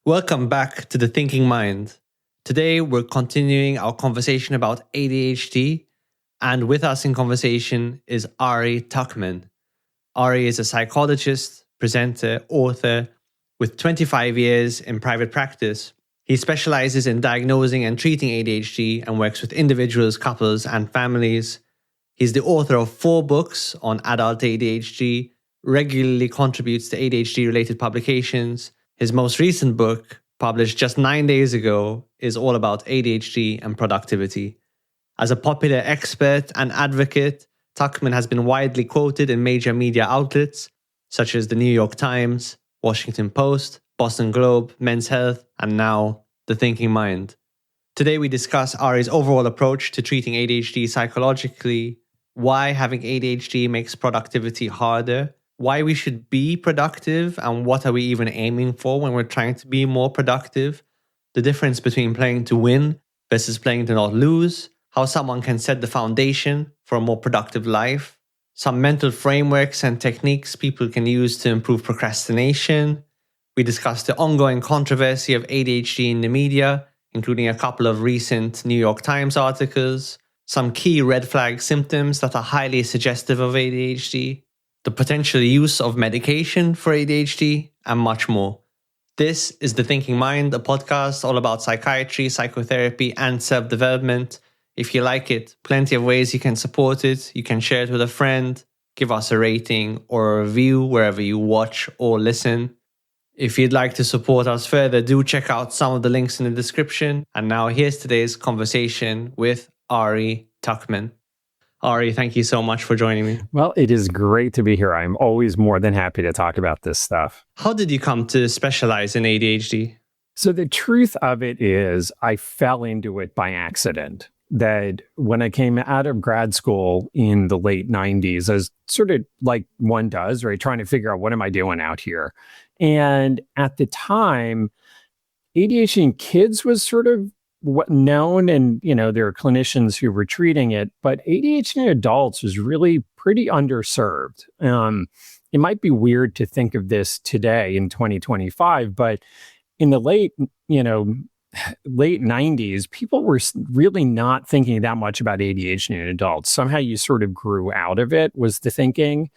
Welcome back to The Thinking Mind. Today, we're continuing our conversation about ADHD, and with us in conversation is Ari Tuckman. Ari is a psychologist, presenter, author with 25 years in private practice. He specializes in diagnosing and treating ADHD and works with individuals, couples, and families. He's the author of 4 books on adult ADHD, regularly contributes to ADHD-related publications. His most recent book, published just 9 days ago, is all about ADHD and productivity. As a popular expert and advocate, Tuckman has been widely quoted in major media outlets such as the New York Times, Washington Post, Boston Globe, Men's Health, and now The Thinking Mind. Today we discuss Ari's overall approach to treating ADHD psychologically, why having ADHD makes productivity harder, why we should be productive and what are we even aiming for when we're trying to be more productive, the difference between playing to win versus playing to not lose, how someone can set the foundation for a more productive life, some mental frameworks and techniques people can use to improve procrastination. We discussed the ongoing controversy of ADHD in the media, including a couple of recent New York Times articles, some key red flag symptoms that are highly suggestive of ADHD, the potential use of medication for ADHD, and much more. This is The Thinking Mind, a podcast all about psychiatry, psychotherapy, and self-development. If you like it, plenty of ways you can support it. You can share it with a friend, give us a rating or a review wherever you watch or listen. If you'd like to support us further, do check out some of the links in the description. And now here's today's conversation with Ari Tuckman. Ari, thank you so much for joining me. Well, it is great to be here. I'm always more than happy to talk about this stuff. How did you come to specialize in ADHD? So the truth of it is I fell into it by accident. That when I came out of grad school in the late 90s, I was sort of like one does, right? Trying to figure out what am I doing out here? And at the time, ADHD in kids was sort of known, and there are clinicians who were treating it, but ADHD in adults was really pretty underserved. It might be weird to think of this today in 2025, but in the late 90s, people were really not thinking that much about ADHD in adults. Somehow you sort of grew out of it, was the thinking.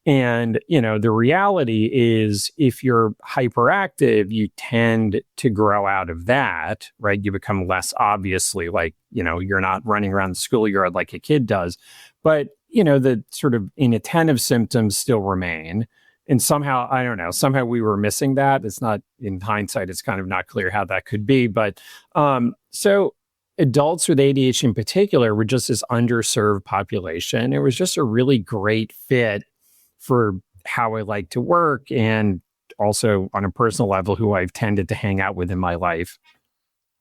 And, the reality is if you're hyperactive, you tend to grow out of that, right? You become less obviously like, you're not running around the schoolyard like a kid does. But, the sort of inattentive symptoms still remain. And somehow, I don't know, somehow we were missing that. It's not, in hindsight, it's kind of not clear how that could be. But so adults with ADHD in particular were just this underserved population. It was just a really great fit for how I like to work and also on a personal level, who I've tended to hang out with in my life.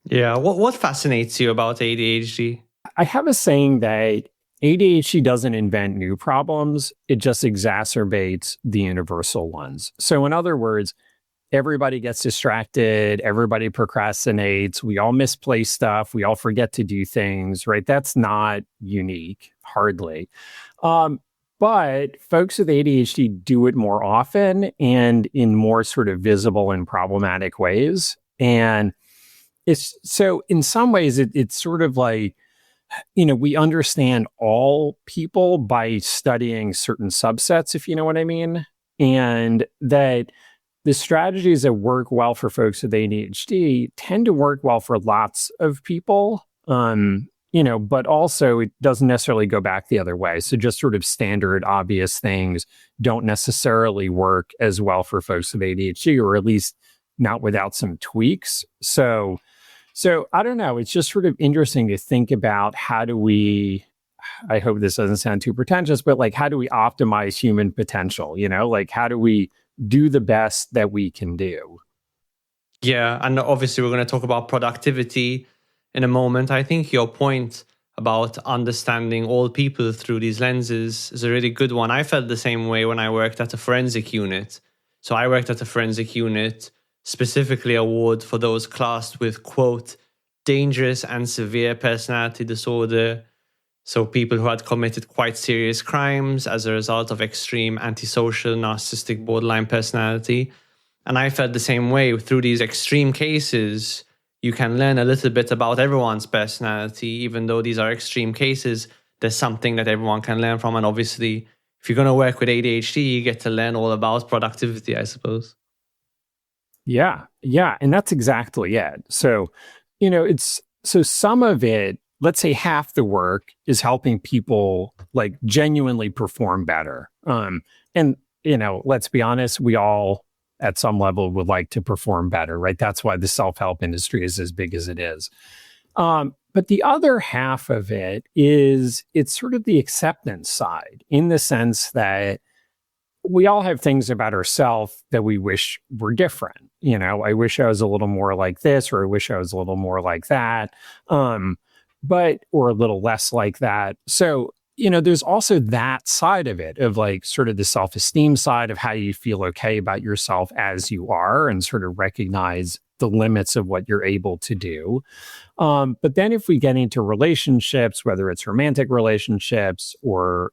Yeah. What fascinates you about ADHD? I have a saying that ADHD doesn't invent new problems. It just exacerbates the universal ones. So in other words, everybody gets distracted. Everybody procrastinates. We all misplace stuff. We all forget to do things, right? That's not unique, hardly. But folks with ADHD do it more often and in more sort of visible and problematic ways. And it's so in some ways, it's sort of like, we understand all people by studying certain subsets, if you know what I mean. And that the strategies that work well for folks with ADHD tend to work well for lots of people. But also it doesn't necessarily go back the other way. So just sort of standard, obvious things don't necessarily work as well for folks with ADHD, or at least not without some tweaks. So I don't know. It's just sort of interesting to think about how do we, I hope this doesn't sound too pretentious, but like, how do we optimize human potential? Like how do we do the best that we can do? Yeah. And obviously we're going to talk about productivity in a moment. I think your point about understanding all people through these lenses is a really good one. I felt the same way when I worked at a forensic unit. So I worked at a forensic unit specifically award for those classed with, quote, dangerous and severe personality disorder. So people who had committed quite serious crimes as a result of extreme antisocial, narcissistic, borderline personality. And I felt the same way. Through these extreme cases, you can learn a little bit about everyone's personality. Even though these are extreme cases, there's something that everyone can learn from. And obviously, if you're going to work with ADHD, you get to learn all about productivity, I suppose. Yeah. And that's exactly it. So, so some of it, let's say half the work is helping people like genuinely perform better. And, let's be honest, we all at some level would like to perform better, right? That's why the self-help industry is as big as it is. But the other half of it is it's sort of the acceptance side, in the sense that we all have things about ourselves that we wish were different. I wish I was a little more like this, or I wish I was a little more like that, or a little less like that. So, there's also that side of it, of like sort of the self-esteem side of how you feel okay about yourself as you are, and sort of recognize the limits of what you're able to do. But then if we get into relationships, whether it's romantic relationships or,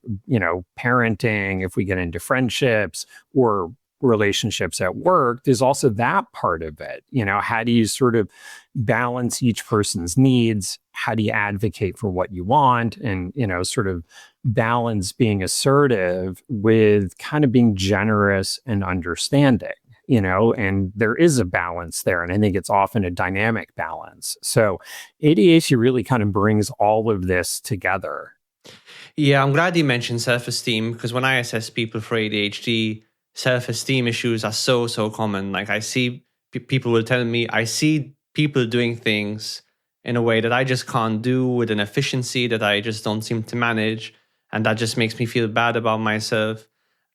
parenting, if we get into friendships or relationships at work, there's also that part of it. How do you sort of balance each person's needs? How do you advocate for what you want? And, sort of balance being assertive with kind of being generous and understanding. And there is a balance there. And I think it's often a dynamic balance. So ADHD really kind of brings all of this together. Yeah, I'm glad you mentioned self-esteem, because when I assess people for ADHD, self-esteem issues are so common. Like I see people will tell me, I see people doing things in a way that I just can't do, with an efficiency that I just don't seem to manage. And that just makes me feel bad about myself.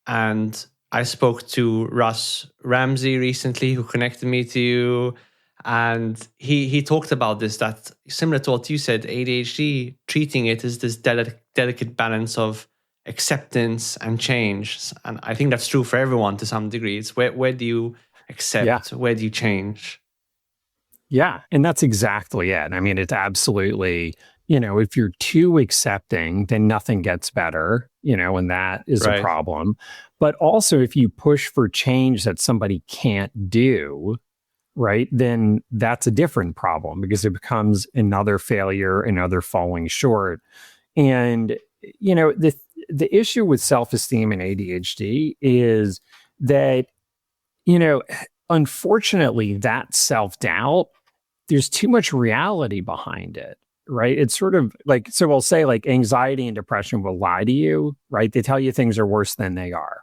And I spoke to Russ Ramsey recently, who connected me to you. And he talked about this, that similar to what you said, ADHD, treating it as this delicate balance of acceptance and change. And I think that's true for everyone to some degree. It's where do you accept? Yeah. Where do you change? Yeah. And that's exactly it. I mean, it's absolutely, if you're too accepting, then nothing gets better, and that is a problem. But also, if you push for change that somebody can't do, right, then that's a different problem, because it becomes another failure, another falling short. And, the issue with self-esteem and ADHD is that, unfortunately, that self-doubt, there's too much reality behind it, right? It's sort of like, so we'll say like anxiety and depression will lie to you, right? They tell you things are worse than they are.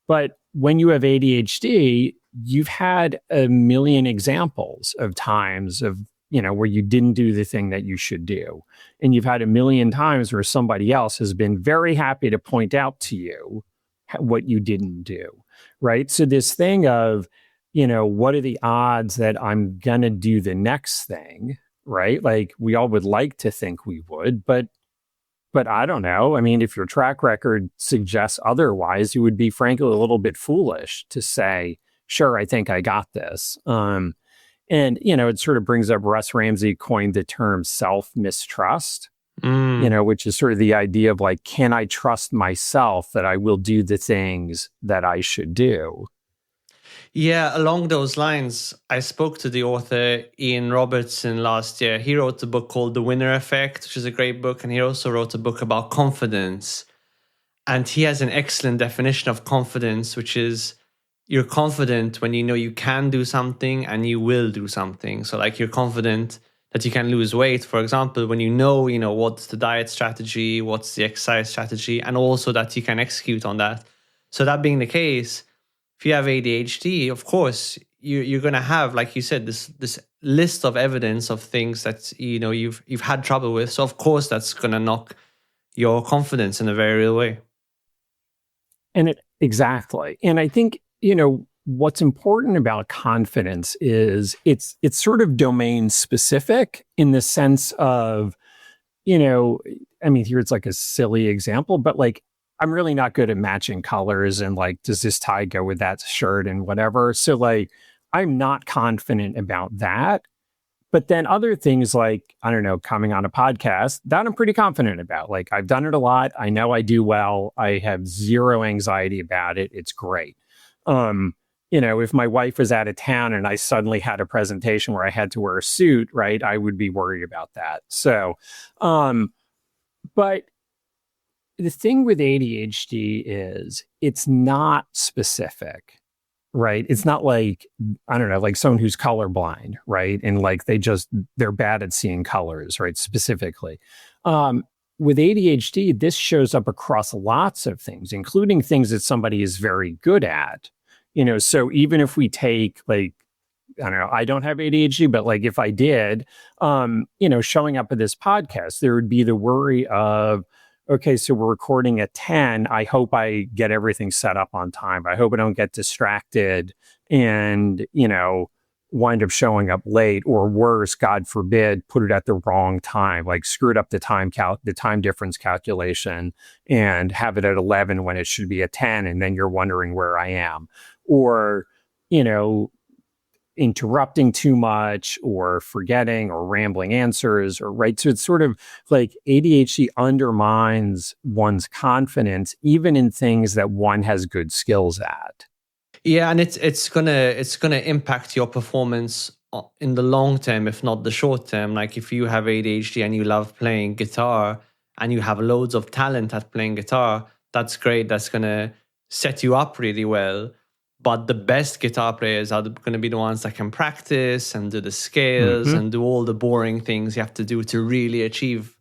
But when you have ADHD, you've had a million examples of times of, where you didn't do the thing that you should do. And you've had a million times where somebody else has been very happy to point out to you what you didn't do, right? So this thing of, what are the odds that I'm going to do the next thing, right? Like we all would like to think we would, but I don't know. I mean, if your track record suggests otherwise, you would be frankly a little bit foolish to say, sure, I think I got this. And, it sort of brings up, Russ Ramsey coined the term self-mistrust, which is sort of the idea of like, can I trust myself that I will do the things that I should do? Yeah, along those lines, I spoke to the author Ian Robertson last year. He wrote a book called The Winner Effect, which is a great book. And he also wrote a book about confidence. And he has an excellent definition of confidence, which is you're confident when you know you can do something and you will do something. So like you're confident that you can lose weight, for example, when you know, what's the diet strategy, what's the exercise strategy, and also that you can execute on that. So that being the case, if you have ADHD, of course, you're going to have, like you said, this list of evidence of things that you've had trouble with. So of course, that's going to knock your confidence in a very real way. And exactly. And I think what's important about confidence is it's sort of domain specific, in the sense of I mean, here it's like a silly example, but like, I'm really not good at matching colors and like, does this tie go with that shirt and whatever? So like, I'm not confident about that. But then other things like, I don't know, coming on a podcast, that I'm pretty confident about. Like I've done it a lot. I know I do well. I have zero anxiety about it. It's great. if my wife was out of town and I suddenly had a presentation where I had to wear a suit, right, I would be worried about that. So, but the thing with ADHD is it's not specific, right? It's not like, I don't know, like someone who's colorblind, right? And like they're bad at seeing colors, right? Specifically. With ADHD, this shows up across lots of things, including things that somebody is very good at. So even if we take like, I don't know, I don't have ADHD, but like if I did, showing up at this podcast, there would be the worry of, okay, so we're recording at 10. I hope I get everything set up on time. I hope I don't get distracted and, wind up showing up late, or worse, God forbid, put it at the wrong time, like screwed up the time difference calculation and have it at 11 when it should be at 10. And then you're wondering where I am, or, interrupting too much or forgetting or rambling answers, or right. So it's sort of like ADHD undermines one's confidence, even in things that one has good skills at. Yeah, and it's gonna impact your performance in the long term, if not the short term. Like if you have ADHD and you love playing guitar and you have loads of talent at playing guitar, that's great. That's gonna set you up really well. But the best guitar players are going to be the ones that can practice and do the scales and do all the boring things you have to do to really achieve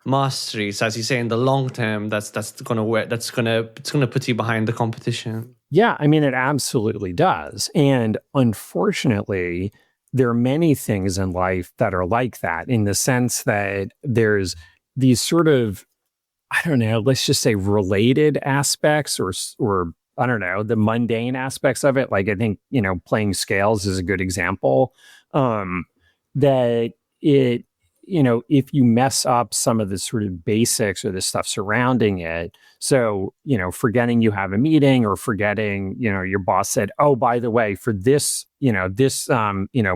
mastery. So as you say, in the long term, it's gonna put you behind the competition. Yeah, I mean, it absolutely does. And unfortunately, there are many things in life that are like that, in the sense that there's these sort of, I don't know, let's just say related aspects or I don't know, the mundane aspects of it. Like I think, playing scales is a good example. That it, if you mess up some of the sort of basics or the stuff surrounding it, so, forgetting you have a meeting, or forgetting, your boss said, oh, by the way, for this,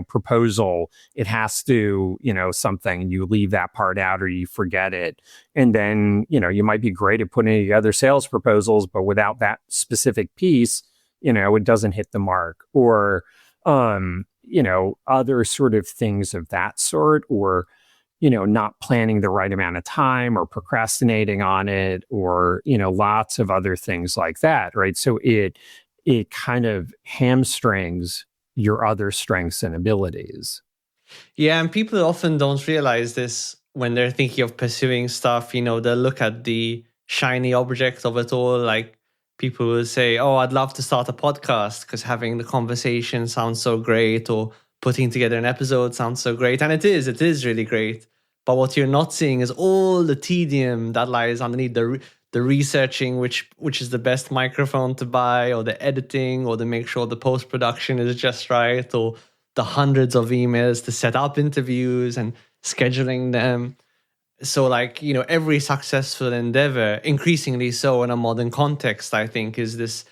proposal, it has to, something, and you leave that part out or you forget it. And then, you might be great at putting together sales proposals, but without that specific piece, it doesn't hit the mark. Or, other sort of things of that sort, or, not planning the right amount of time, or procrastinating on it, or, lots of other things like that, right? So it kind of hamstrings your other strengths and abilities. Yeah, and people often don't realize this when they're thinking of pursuing stuff. They'll look at the shiny object of it all. Like people will say, oh, I'd love to start a podcast because having the conversation sounds so great, or putting together an episode sounds so great. And it is really great. But what you're not seeing is all the tedium that lies underneath the researching, which is the best microphone to buy, or the editing, or to make sure the post-production is just right, or the hundreds of emails to set up interviews and scheduling them. So like, every successful endeavor, increasingly so in a modern context, I think, is this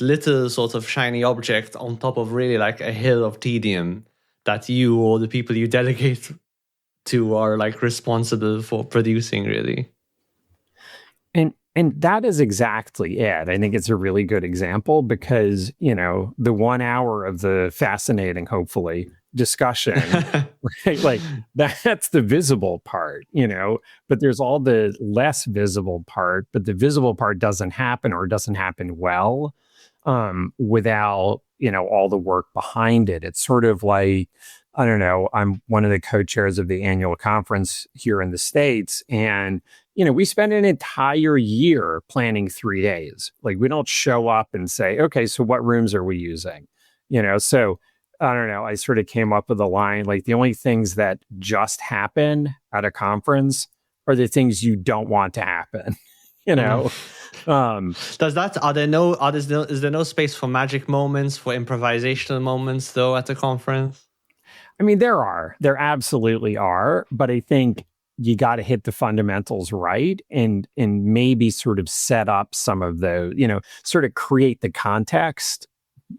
little sort of shiny object on top of really like a hill of tedium that you or the people you delegate to are like responsible for producing, really. And that is exactly it. I think it's a really good example because, the 1 hour of the fascinating, hopefully, discussion, right? Like that's the visible part, but there's all the less visible part, but the visible part doesn't happen, or doesn't happen well, without, all the work behind it. It's sort of like, I don't know, I'm one of the co-chairs of the annual conference here in the States. And, we spend an entire year planning 3 days. Like we don't show up and say, okay, so what rooms are we using? So I don't know, I sort of came up with a line, like the only things that just happen at a conference are the things you don't want to happen, Is there no space for magic moments, for improvisational moments though at the conference? I mean, there absolutely are, but I think you got to hit the fundamentals right, and maybe sort of set up some of those, sort of create the context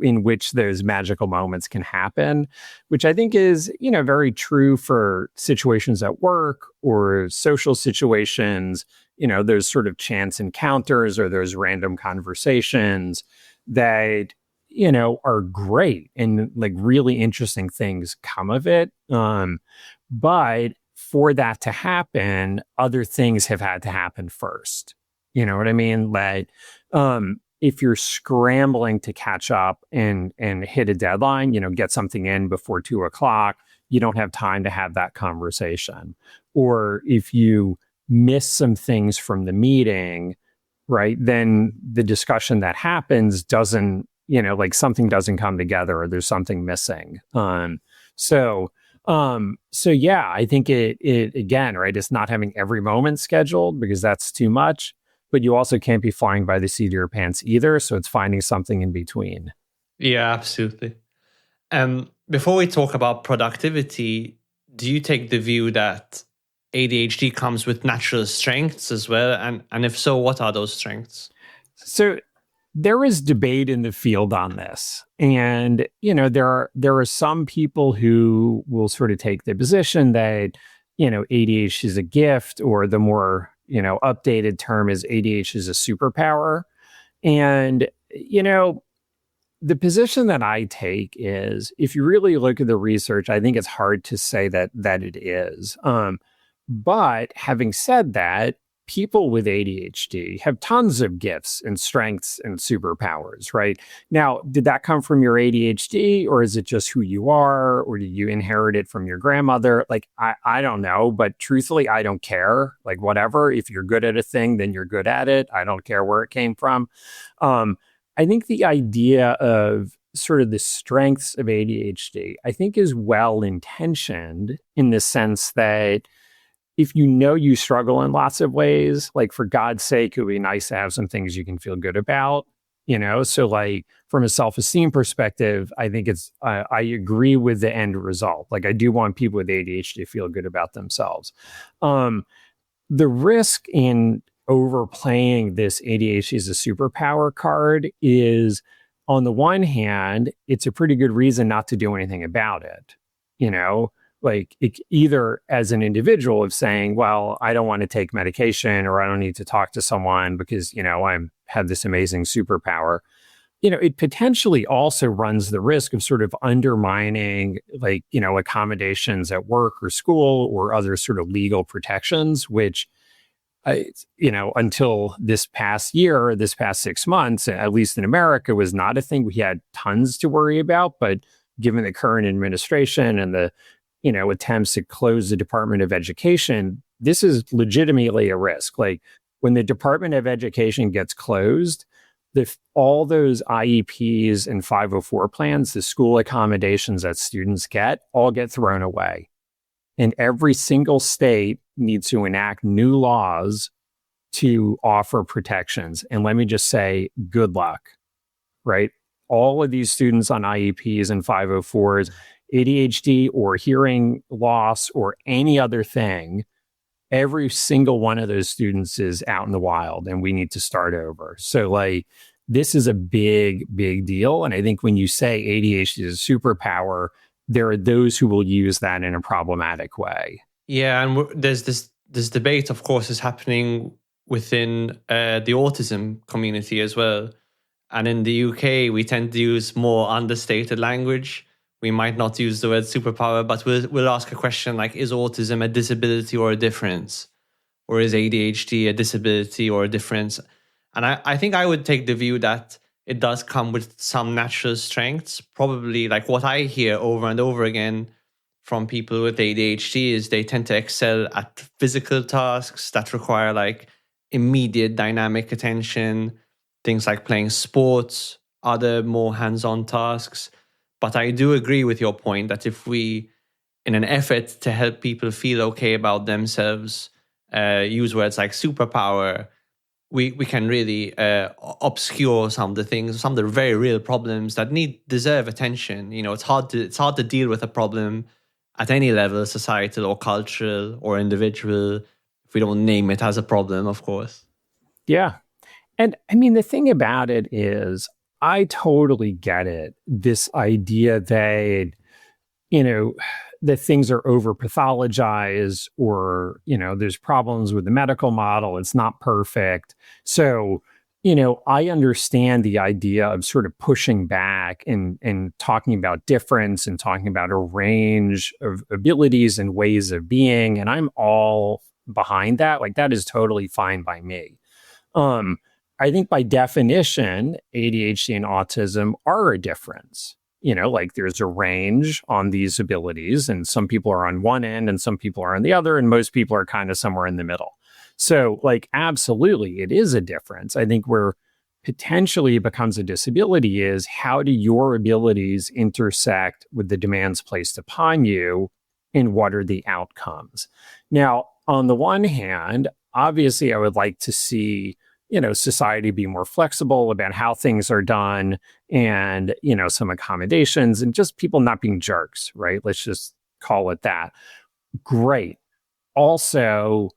in which those magical moments can happen, which I think is, very true for situations at work or social situations, those sort of chance encounters or those random conversations that, are great and like really interesting things come of it. But for that to happen, other things have had to happen first. You know what I mean? Like, if you're scrambling to catch up and hit a deadline, get something in before 2:00, you don't have time to have that conversation. Or if you miss some things from the meeting, right, then the discussion that happens doesn't, like something doesn't come together or there's something missing. So yeah, I think it again, right, it's not having every moment scheduled because that's too much, but you also can't be flying by the seat of your pants either. So it's finding something in between. Yeah, absolutely. Before we talk about productivity, do you take the view that ADHD comes with natural strengths as well? And if so, what are those strengths? So there is debate in the field on this. And, there are some people who will sort of take the position that, ADHD is a gift, or the more, updated term is ADHD is a superpower. And, the position that I take is, if you really look at the research, I think it's hard to say that it is. But having said that, people with ADHD have tons of gifts and strengths and superpowers, right? Now, did that come from your ADHD, or is it just who you are, or did you inherit it from your grandmother? Like, I don't know, but truthfully, I don't care. Like, whatever, if you're good at a thing, then you're good at it. I don't care where it came from. I think the idea of sort of the strengths of ADHD, I think, is well-intentioned in the sense that if you struggle in lots of ways, like, for God's sake, it would be nice to have some things you can feel good about, So like, from a self-esteem perspective, I think I agree with the end result. Like, I do want people with ADHD to feel good about themselves. The risk in overplaying this ADHD as a superpower card is, on the one hand, it's a pretty good reason not to do anything about it, like, either as an individual of saying, well, I don't want to take medication, or I don't need to talk to someone because, I have this amazing superpower. It potentially also runs the risk of sort of undermining, like, accommodations at work or school or other sort of legal protections, which, until this past year, this past 6 months, at least in America, was not a thing we had tons to worry about. But given the current administration and the attempts to close the Department of Education, this is legitimately a risk. Like, when the Department of Education gets closed, all those IEPs and 504 plans, the school accommodations that students all get thrown away. And every single state needs to enact new laws to offer protections. And let me just say, good luck, right? All of these students on IEPs and 504s, ADHD or hearing loss or any other thing, every single one of those students is out in the wild, and we need to start over. So, like, this is a big, big deal. And I think when you say ADHD is a superpower, there are those who will use that in a problematic way. Yeah, and there's this debate, of course, is happening within the autism community as well. And in the UK, we tend to use more understated language. We might not use the word superpower, but we'll ask a question like, is autism a disability or a difference? Or is ADHD a disability or a difference? And I think I would take the view that it does come with some natural strengths. Probably, like, what I hear over and over again from people with ADHD is they tend to excel at physical tasks that require like immediate dynamic attention, things like playing sports, other more hands-on tasks. But I do agree with your point that if we, in an effort to help people feel okay about themselves, use words like superpower, we can really obscure some of the things, some of the very real problems that deserve attention. It's hard to deal with a problem at any level, societal or cultural or individual, if we don't name it as a problem, of course. Yeah. And I mean, the thing about it is, I totally get it. This idea that, that things are over pathologized, or, there's problems with the medical model. It's not perfect. So, I understand the idea of sort of pushing back and talking about difference and talking about a range of abilities and ways of being. And I'm all behind that. Like, that is totally fine by me. I think by definition, ADHD and autism are a difference. Like, there's a range on these abilities, and some people are on one end and some people are on the other, and most people are kind of somewhere in the middle. So, like, absolutely, it is a difference. I think where potentially it becomes a disability is, how do your abilities intersect with the demands placed upon you, and what are the outcomes? Now, on the one hand, obviously, I would like to see society be more flexible about how things are done, and, some accommodations, and just people not being jerks, right? Let's just call it that. Great. Also,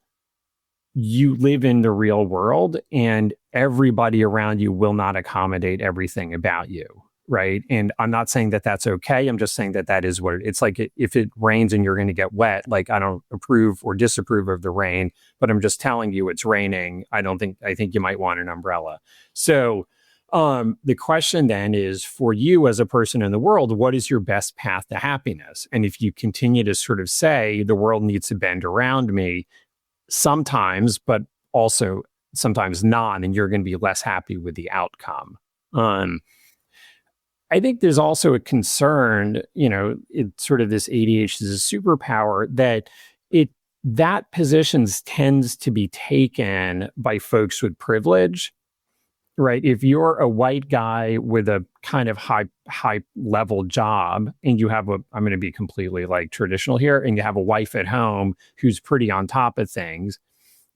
you live in the real world, and everybody around you will not accommodate everything about you, right? And I'm not saying that that's okay. I'm just saying that that is what it's like. If it rains and you're going to get wet, like, I don't approve or disapprove of the rain, but I'm just telling you it's raining. I think you might want an umbrella. So the question then is, for you as a person in the world, what is your best path to happiness? And if you continue to sort of say the world needs to bend around me, sometimes, but also sometimes not, and you're going to be less happy with the outcome. I think there's also a concern, it's sort of this ADHD is a superpower, that positions tends to be taken by folks with privilege, right? If you're a white guy with a kind of high level job, and you have I'm going to be completely like traditional here, and you have a wife at home who's pretty on top of things,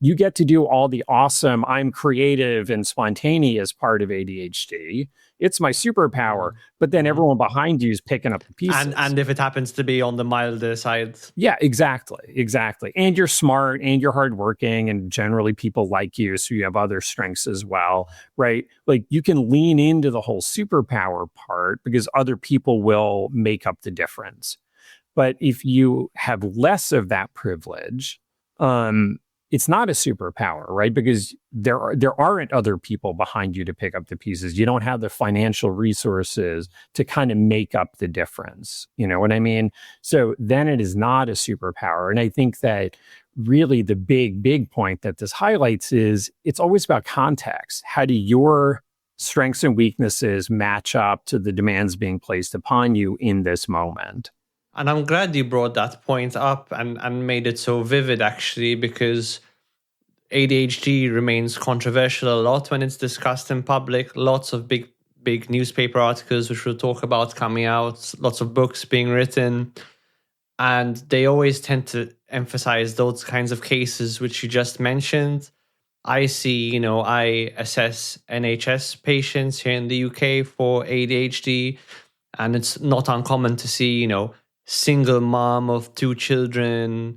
you get to do all the awesome, I'm creative and spontaneous part of ADHD. It's my superpower. But then everyone behind you is picking up the pieces. And if it happens to be on the milder side. Yeah, exactly. And you're smart and you're hardworking, and generally people like you. So you have other strengths as well, right? Like, you can lean into the whole superpower part because other people will make up the difference. But if you have less of that privilege, it's not a superpower, right? Because there aren't other people behind you to pick up the pieces. You don't have the financial resources to kind of make up the difference. You know what I mean? So then it is not a superpower. And I think that really the big point that this highlights is, it's always about context. How do your strengths and weaknesses match up to the demands being placed upon you in this moment? And I'm glad you brought that point up and made it so vivid, actually, because ADHD remains controversial a lot when it's discussed in public. Lots of big newspaper articles, which we'll talk about, coming out, lots of books being written. And they always tend to emphasize those kinds of cases which you just mentioned. I assess NHS patients here in the UK for ADHD, and it's not uncommon to see, single mom of 2 children,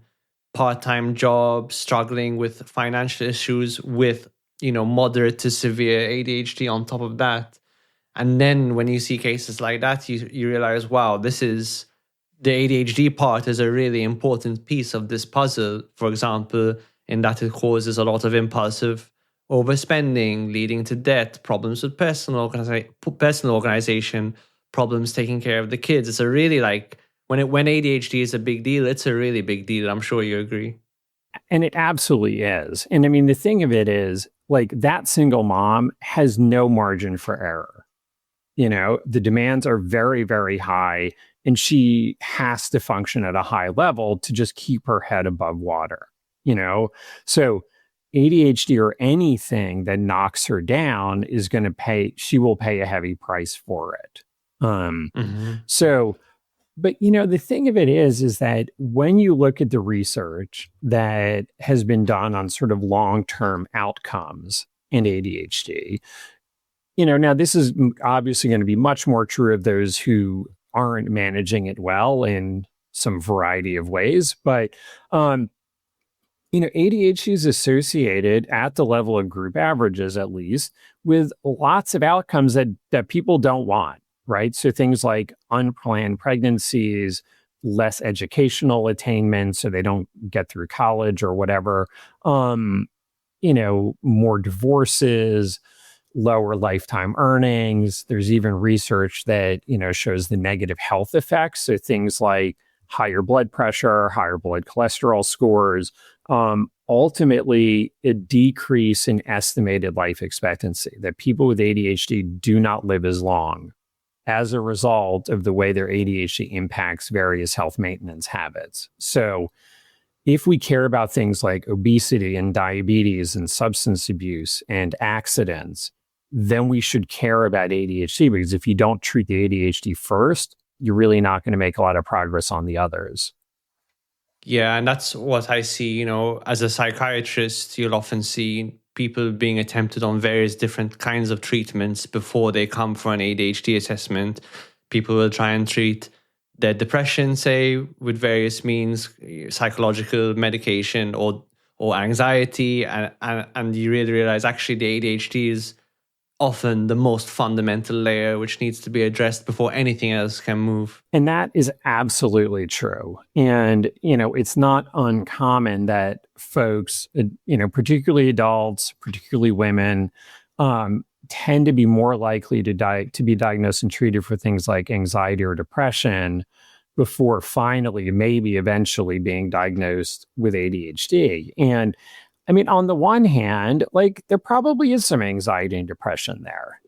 part-time job, struggling with financial issues with, moderate to severe ADHD on top of that. And then when you see cases like that, you realize, wow, the ADHD part is a really important piece of this puzzle, for example, in that it causes a lot of impulsive overspending, leading to debt, problems with personal organization, problems taking care of the kids. It's a really when ADHD is a big deal, it's a really big deal. I'm sure you agree. And it absolutely is. And I mean, the thing of it is, that single mom has no margin for error. The demands are very, very high, and she has to function at a high level to just keep her head above water. So ADHD or anything that knocks her down she will pay a heavy price for it. So, but the thing of it is that when you look at the research that has been done on sort of long-term outcomes in ADHD, now this is obviously going to be much more true of those who aren't managing it well in some variety of ways. But, ADHD is associated at the level of group averages, at least, with lots of outcomes that people don't want. Right. So things like unplanned pregnancies, less educational attainment, so they don't get through college or whatever, more divorces, lower lifetime earnings. There's even research that, shows the negative health effects. So things like higher blood pressure, higher blood cholesterol scores, ultimately a decrease in estimated life expectancy, that people with ADHD do not live as long as a result of the way their ADHD impacts various health maintenance habits. So if we care about things like obesity and diabetes and substance abuse and accidents, then we should care about ADHD, because if you don't treat the ADHD first, you're really not going to make a lot of progress on the others. Yeah, and that's what I see. As a psychiatrist, you'll often see people being attempted on various different kinds of treatments before they come for an ADHD assessment. People will try and treat their depression, say, with various means, psychological medication or anxiety, and you really realize actually the ADHD is often the most fundamental layer which needs to be addressed before anything else can move. And that is absolutely true. And, it's not uncommon that folks, particularly adults, particularly women, tend to be more likely to be diagnosed and treated for things like anxiety or depression before finally, maybe eventually being diagnosed with ADHD. And on the one hand, there probably is some anxiety and depression there,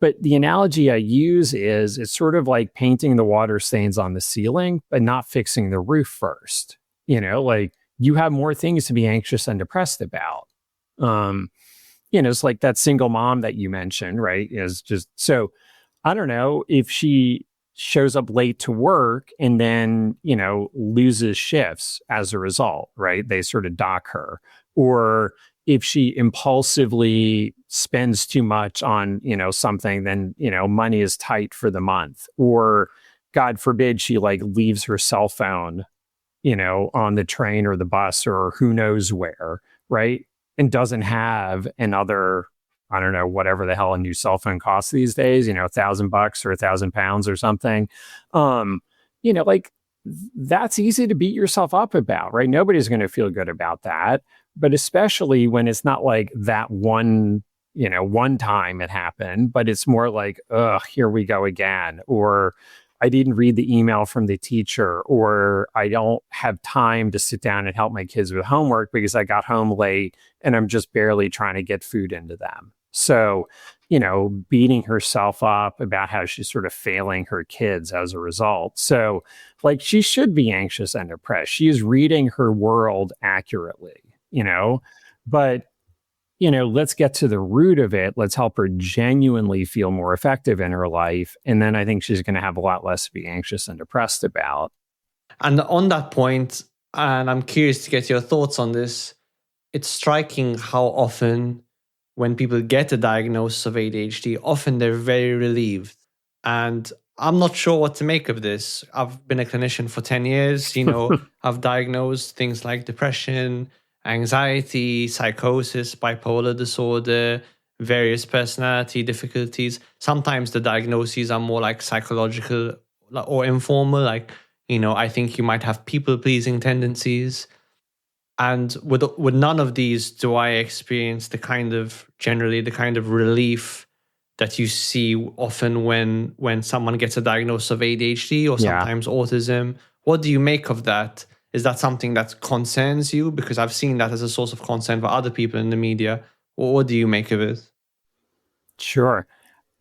but the analogy I use is it's sort of like painting the water stains on the ceiling, but not fixing the roof first. You have more things to be anxious and depressed about. It's like that single mom that you mentioned, right? Is just, so I don't know if she shows up late to work and then, loses shifts as a result, right? They sort of dock her. Or if she impulsively spends too much on, something, then, money is tight for the month. Or God forbid, she leaves her cell phone, on the train or the bus or who knows where, right? And doesn't have another, I don't know, whatever the hell a new cell phone costs these days, $1,000 or £1,000 or something. That's easy to beat yourself up about, right? Nobody's going to feel good about that. But especially when it's not like that one time it happened, but it's more like, ugh, here we go again. Or I didn't read the email from the teacher, or I don't have time to sit down and help my kids with homework because I got home late and I'm just barely trying to get food into them. So, beating herself up about how she's sort of failing her kids as a result. So, she should be anxious and depressed. She is reading her world accurately, but, let's get to the root of it. Let's help her genuinely feel more effective in her life. And then I think she's going to have a lot less to be anxious and depressed about. And on that point, and I'm curious to get your thoughts on this, it's striking how often when people get a diagnosis of ADHD, often they're very relieved. And I'm not sure what to make of this. I've been a clinician for 10 years. I've diagnosed things like depression, anxiety, psychosis, bipolar disorder, various personality difficulties. Sometimes the diagnoses are more like psychological or informal. I think you might have people-pleasing tendencies. And with none of these do I experience generally the kind of relief that you see often when someone gets a diagnosis of ADHD or sometimes autism. What do you make of that? Is that something that concerns you? Because I've seen that as a source of concern for other people in the media. What do you make of it? Sure.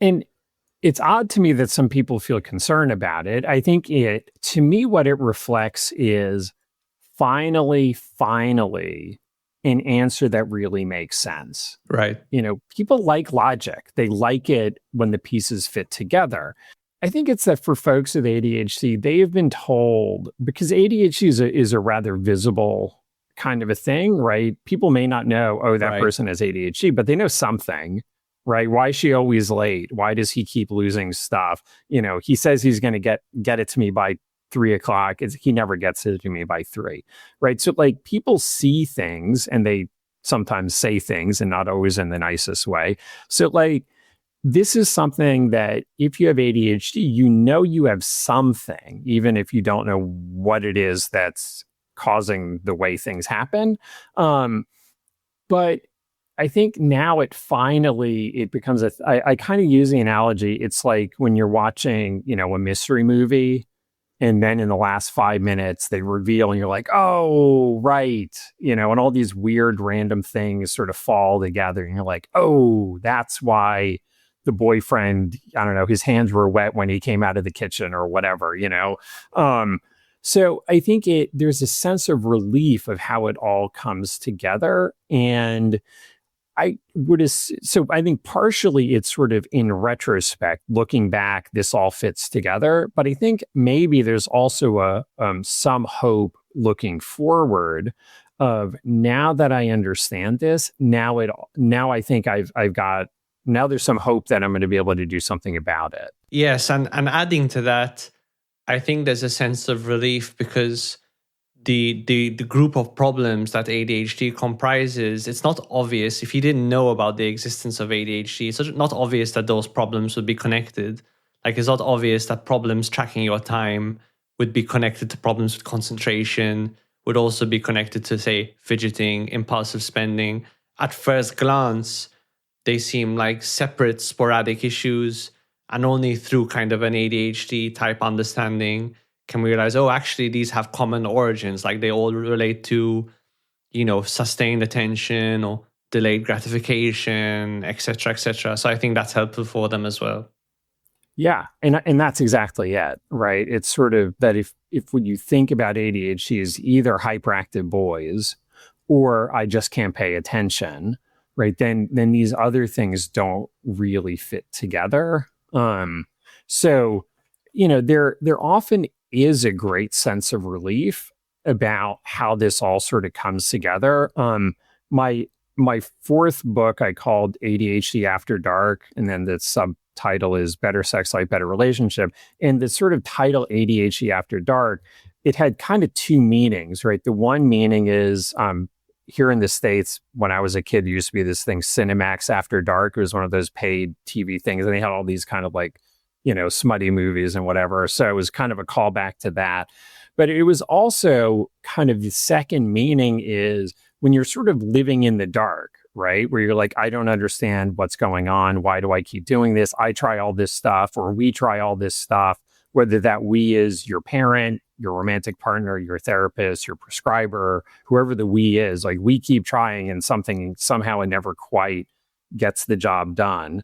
And it's odd to me that some people feel concerned about it. I think to me, what it reflects is finally an answer that really makes sense. Right. People like logic. They like it when the pieces fit together. I think it's that for folks with ADHD, they have been told, because ADHD is a rather visible kind of a thing, right? People may not know, that person has ADHD, but they know something, right? Why is she always late? Why does he keep losing stuff? He says he's going to get it to me by 3:00. He never gets it to me by 3, right? So people see things and they sometimes say things, and not always in the nicest way. So this is something that if you have ADHD, you have something, even if you don't know what it is that's causing the way things happen. But I think now it becomes I kind of use the analogy. It's like when you're watching, a mystery movie, and then in the last 5 minutes they reveal and you're like, oh, right. And all these weird random things sort of fall together. And you're like, oh, that's why the boyfriend, I don't know, his hands were wet when he came out of the kitchen or whatever. So I think there's a sense of relief of how it all comes together. And so I think partially it's sort of in retrospect, looking back, this all fits together. But I think maybe there's also some hope looking forward of, now that I understand this, now I think now there's some hope that I'm going to be able to do something about it. Yes, and adding to that, I think there's a sense of relief because the group of problems that ADHD comprises, it's not obvious. If you didn't know about the existence of ADHD, it's not obvious that those problems would be connected. Like, it's not obvious that problems tracking your time would be connected to problems with concentration, would also be connected to, say, fidgeting, impulsive spending. At first glance, they seem like separate, sporadic issues, and only through kind of an ADHD type understanding can we realize, oh, actually, these have common origins. Like, they all relate to, sustained attention or delayed gratification, et cetera, et cetera. So I think that's helpful for them as well. Yeah, and that's exactly it, right? It's sort of that if when you think about ADHD as either hyperactive boys or I just can't pay attention, right? Then these other things don't really fit together. So, there often is a great sense of relief about how this all sort of comes together. My fourth book I called ADHD After Dark, and then the subtitle is Better Sex Life, Better Relationship. And the sort of title ADHD After Dark, it had kind of two meanings, right? The one meaning is here in the States, when I was a kid, there used to be this thing, Cinemax After Dark. It was one of those paid TV things, and they had all these kind of like, smutty movies and whatever. So it was kind of a callback to that. But it was also kind of the second meaning is when you're sort of living in the dark, right? Where you're like, I don't understand what's going on. Why do I keep doing this? I try all this stuff, or we try all this stuff, whether that we is your parent, your romantic partner, your therapist, your prescriber, whoever the we is, like we keep trying and somehow it never quite gets the job done.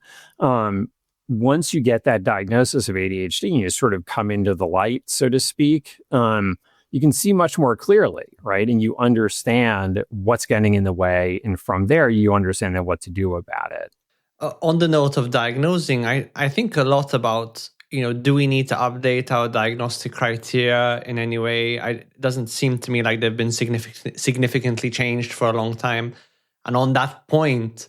Once you get that diagnosis of ADHD and you sort of come into the light, so to speak, you can see much more clearly, right? And you understand what's getting in the way. And from there, you understand then what to do about it. On the note of diagnosing, I think a lot about, do we need to update our diagnostic criteria in any way? It doesn't seem to me like they've been significantly changed for a long time. And on that point,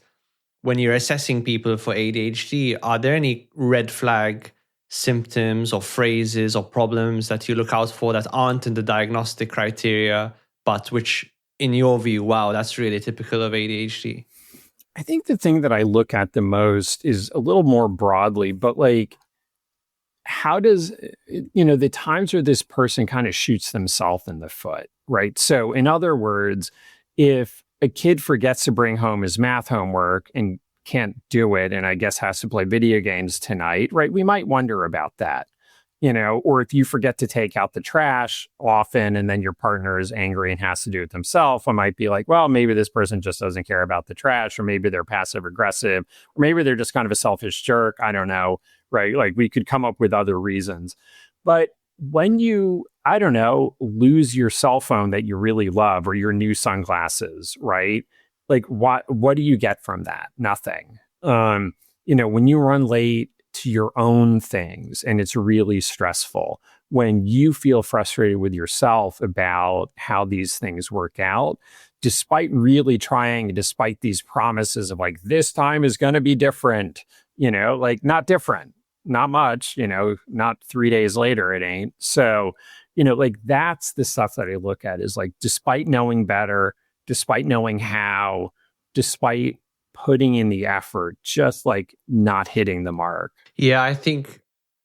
when you're assessing people for ADHD, are there any red flag symptoms or phrases or problems that you look out for that aren't in the diagnostic criteria, but which, in your view, wow, that's really typical of ADHD? I think the thing that I look at the most is a little more broadly, but like, how does, the times where this person kind of shoots themselves in the foot, right? So in other words, if a kid forgets to bring home his math homework and can't do it, and I guess has to play video games tonight, right? We might wonder about that, or if you forget to take out the trash often and then your partner is angry and has to do it themselves, I might be like, well, maybe this person just doesn't care about the trash, or maybe they're passive aggressive, or maybe they're just kind of a selfish jerk. I don't know, right? Like we could come up with other reasons. But when you, I don't know, lose your cell phone that you really love or your new sunglasses, right? Like what do you get from that? Nothing. When you run late to your own things and it's really stressful, when you feel frustrated with yourself about how these things work out, despite really trying, despite these promises of like, this time is going to be different, like not different, not much, not 3 days later, it ain't. So, like that's the stuff that I look at is like, despite knowing better, despite knowing how, despite putting in the effort, just like not hitting the mark. Yeah, I think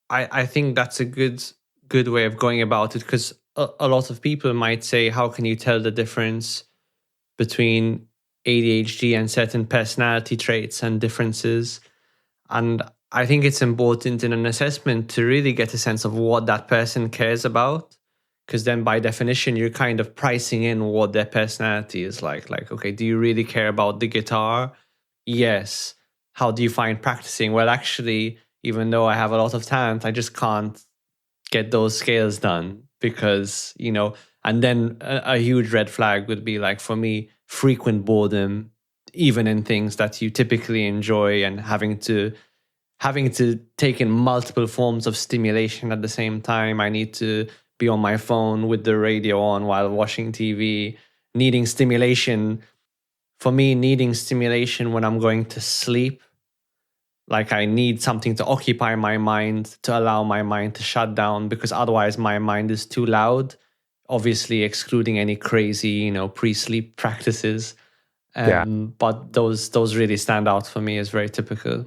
that's a good way of going about it, because a lot of people might say, how can you tell the difference between ADHD and certain personality traits and differences. And I think it's important in an assessment to really get a sense of what that person cares about. Because then by definition, you're kind of pricing in what their personality is like. Like, okay, do you really care about the guitar? Yes. How do you find practicing? Well, actually, even though I have a lot of talent, I just can't get those scales done because, and then a huge red flag would be like, for me, frequent boredom, even in things that you typically enjoy, and having to take in multiple forms of stimulation at the same time. I need to be on my phone with the radio on while watching TV, needing stimulation. For me, needing stimulation when I'm going to sleep, like I need something to occupy my mind, to allow my mind to shut down, because otherwise my mind is too loud, obviously excluding any crazy, pre-sleep practices. But those really stand out for me as very typical.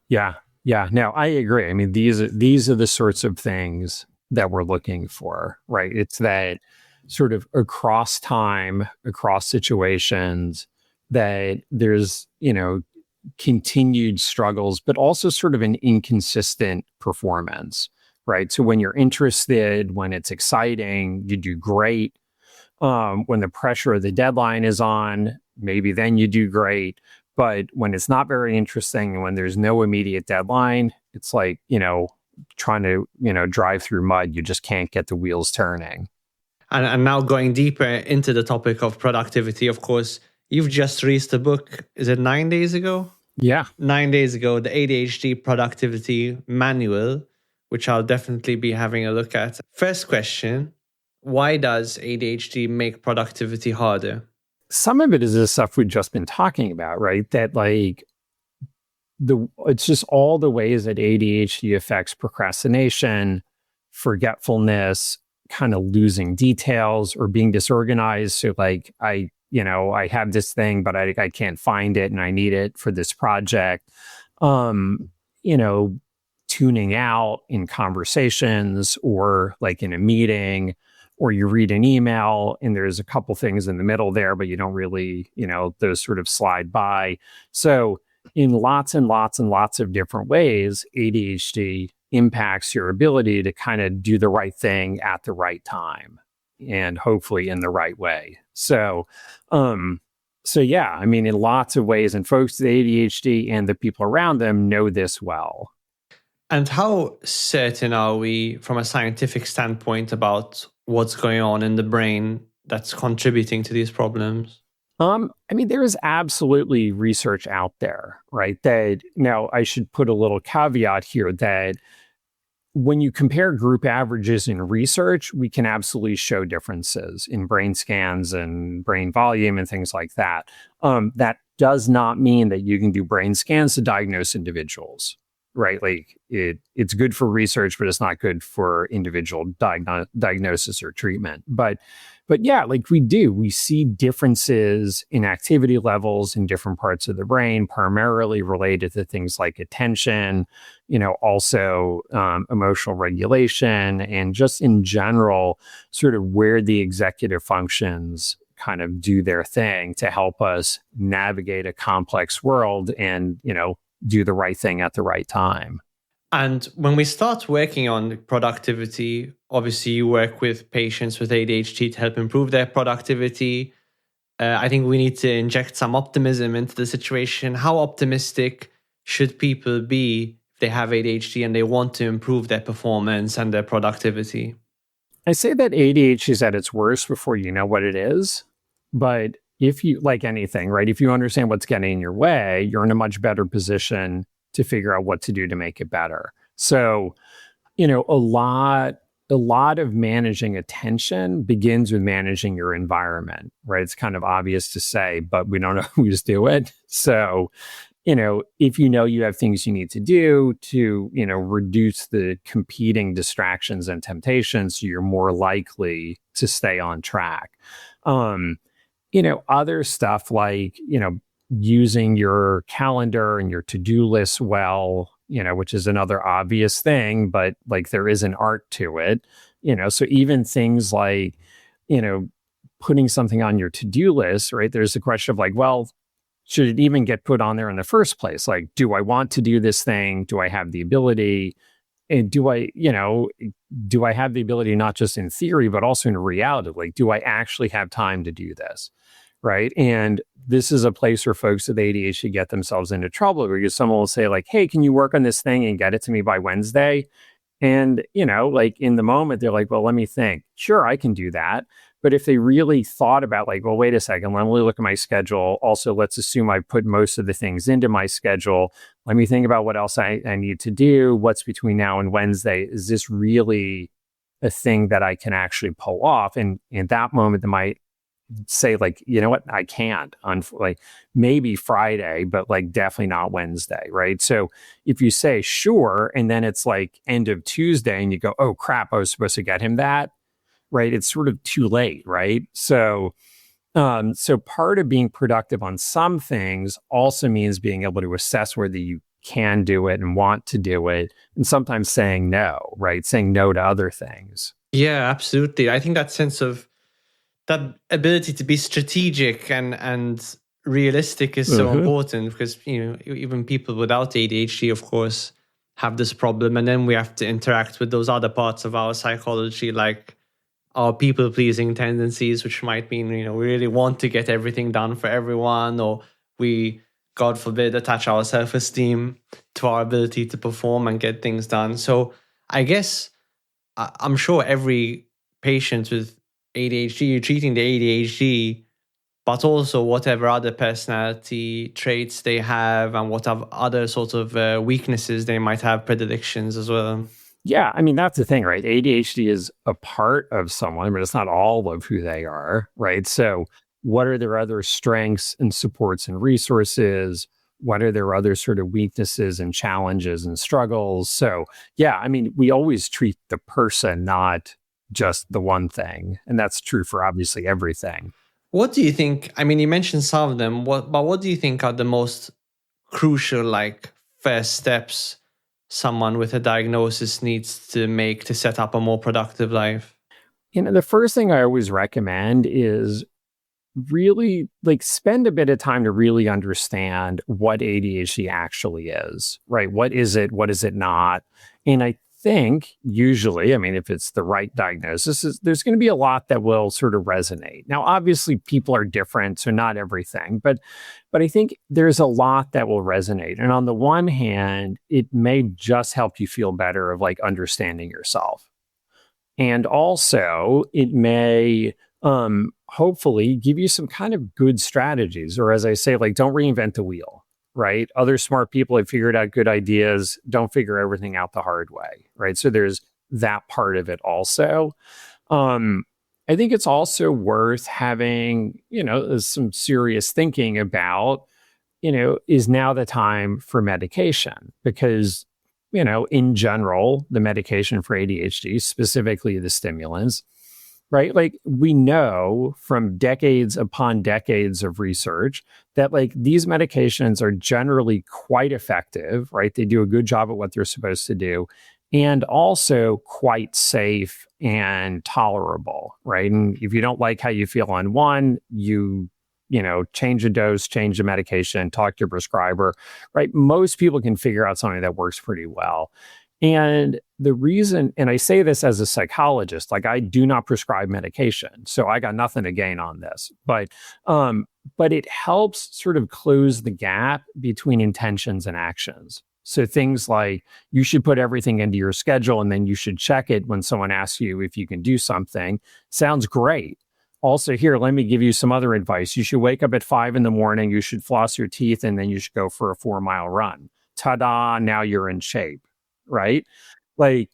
Yeah. No, I agree. I mean, these are the sorts of things that we're looking for, right? It's that sort of across time, across situations, that there's, continued struggles, but also sort of an inconsistent performance, right? So when you're interested, when it's exciting, you do great. When the pressure of the deadline is on, maybe then you do great. But when it's not very interesting and when there's no immediate deadline, it's like, trying to, drive through mud. You just can't get the wheels turning. And now going deeper into the topic of productivity, of course, you've just released a book. Is it 9 days ago? Yeah. 9 days ago, the ADHD Productivity Manual, which I'll definitely be having a look at. First question, why does ADHD make productivity harder? Some of it is the stuff we've just been talking about, right? That like it's just all the ways that ADHD affects procrastination, forgetfulness, kind of losing details or being disorganized. So like I have this thing, but I can't find it and I need it for this project. Tuning out in conversations or like in a meeting, or you read an email and there's a couple things in the middle there, but you don't really, those sort of slide by. So in lots and lots and lots of different ways, ADHD impacts your ability to kind of do the right thing at the right time and hopefully in the right way. So yeah, I mean, in lots of ways, and folks with ADHD and the people around them know this well. And how certain are we from a scientific standpoint about what's going on in the brain that's contributing to these problems? I mean, there is absolutely research out there, right? That now I should put a little caveat here that when you compare group averages in research, we can absolutely show differences in brain scans and brain volume and things like that. That does not mean that you can do brain scans to diagnose individuals, right? Like it's good for research, but it's not good for individual diagnosis or treatment. But yeah, like we see differences in activity levels in different parts of the brain, primarily related to things like attention, also emotional regulation, and just in general, sort of where the executive functions kind of do their thing to help us navigate a complex world and, do the right thing at the right time. And when we start working on productivity, obviously you work with patients with ADHD to help improve their productivity. I think we need to inject some optimism into the situation. How optimistic should people be if they have ADHD and they want to improve their performance and their productivity? I say that ADHD is at its worst before you know what it is. But if you, like anything, right, if you understand what's getting in your way, you're in a much better position to figure out what to do to make it better. So, a lot of managing attention begins with managing your environment, right? It's kind of obvious to say, but we don't always do it. So, if you have things you need to do to, reduce the competing distractions and temptations, so you're more likely to stay on track. Other stuff like, using your calendar and your to-do list well, which is another obvious thing, but like there is an art to it, so even things like, putting something on your to-do list, right? There's the question of like, well, should it even get put on there in the first place? Like, do I want to do this thing? Do I have the ability? And do I have the ability, not just in theory, but also in reality? Like, do I actually have time to do this? Right. And this is a place where folks with ADHD get themselves into trouble, because someone will say like, hey, can you work on this thing and get it to me by Wednesday? And, like in the moment, they're like, well, let me think. Sure, I can do that. But if they really thought about like, well, wait a second, let me look at my schedule. Also, let's assume I put most of the things into my schedule. Let me think about what else I need to do. What's between now and Wednesday? Is this really a thing that I can actually pull off? And in that moment, they might say like, you know what, I can't on like maybe Friday, but like definitely not Wednesday, right? So if you say sure, and then it's like end of Tuesday and you go, oh crap, I was supposed to get him that, right? It's sort of too late, right? So part of being productive on some things also means being able to assess whether you can do it and want to do it, and sometimes saying no, right? Saying no to other things. Yeah, absolutely. I think that ability to be strategic and realistic is so important, because even people without ADHD, of course, have this problem, and then we have to interact with those other parts of our psychology, like our people-pleasing tendencies, which might mean we really want to get everything done for everyone, or we, God forbid, attach our self-esteem to our ability to perform and get things done. So I guess I'm sure every patient with ADHD, you're treating the ADHD, but also whatever other personality traits they have and what other sort of weaknesses they might have, predilections as well. Yeah, I mean, that's the thing, right? ADHD is a part of someone, but it's not all of who they are, right? So what are their other strengths and supports and resources? What are their other sort of weaknesses and challenges and struggles? So yeah, I mean, we always treat the person, not just the one thing. And that's true for obviously everything. What do you think? I mean, you mentioned some of them, but what do you think are the most crucial, like, first steps someone with a diagnosis needs to make to set up a more productive life? The first thing I always recommend is really like spend a bit of time to really understand what ADHD actually is, right? What is it? What is it not? And I think usually, I mean, if it's the right diagnosis, there's going to be a lot that will sort of resonate. Now, obviously, people are different, so not everything, but I think there's a lot that will resonate. And on the one hand, it may just help you feel better of like understanding yourself. And also, it may hopefully give you some kind of good strategies, or as I say, like, don't reinvent the wheel. Right? Other smart people have figured out good ideas. Don't figure everything out the hard way. Right? So there's that part of it also. I think it's also worth having, some serious thinking about, is now the time for medication? Because, in general, the medication for ADHD, specifically the stimulants, right? Like we know from decades upon decades of research that like these medications are generally quite effective, right? They do a good job at what they're supposed to do, and also quite safe and tolerable, right? And if you don't like how you feel on one, you change the dose, change the medication, talk to your prescriber, right? Most people can figure out something that works pretty well. And the reason, and I say this as a psychologist, like I do not prescribe medication, so I got nothing to gain on this, but it helps sort of close the gap between intentions and actions. So things like you should put everything into your schedule and then you should check it when someone asks you if you can do something. Sounds great. Also, here, let me give you some other advice. You should wake up at 5 a.m. You should floss your teeth, and then you should go for a 4-mile run. Ta-da, now you're in shape, right? Like,